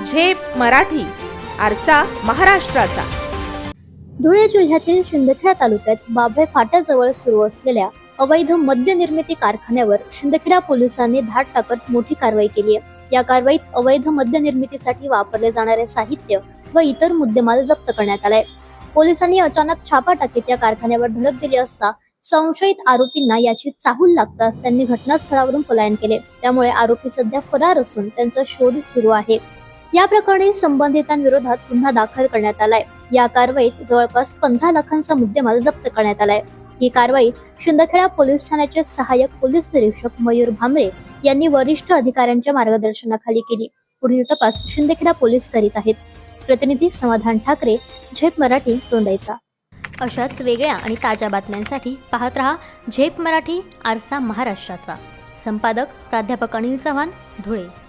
झेप मराठी, आरसा महाराष्ट्राचा. धुळे जिल्ह्यातील शिंदखेडा तालुक्यात बाभे फाट्याजवळ सुरू असलेल्या अवैध मद्य निर्मिती कारखान्यावर शिंदखेडा पोलिसांनी धाड टाकत मोठी कारवाई केली आहे. या कारवाईत अवैध मद्य निर्मितीसाठी वापरले जाणारे साहित्य व इतर मुद्देमाल जप्त करण्यात आलाय. पोलिसांनी अचानक छापा टाकीत या कारखान्यावर धडक दिली असता संशयित आरोपींना याची चाहूल लागताच त्यांनी घटनास्थळावरून पलायन केले. त्यामुळे आरोपी सध्या फरार असून त्यांचा शोध सुरू आहे. या प्रकरणी संबंधितांविरोधात गुन्हा दाखल करण्यात आलाय. या कारवाईत जवळपास 15 लाखांचा मुद्देमाल जप्त करण्यात आलाय. ही कारवाई शिंदखेडा पोलीस ठाण्याचे सहाय्यक पोलीस निरीक्षक मयूर भांबरे यांनी वरिष्ठ अधिकाऱ्यांच्या मार्गदर्शनाखाली केली. पुढील तपास शिंदखेडा पोलीस करीत आहेत. प्रतिनिधी समाधान ठाकरे, झेप मराठी, तोंडाईचा. अशाच वेगळ्या आणि ताज्या बातम्यांसाठी पाहत रहा झेप मराठी, आरसा महाराष्ट्राचा. संपादक प्राध्यापक अनिल चव्हाण, धुळे.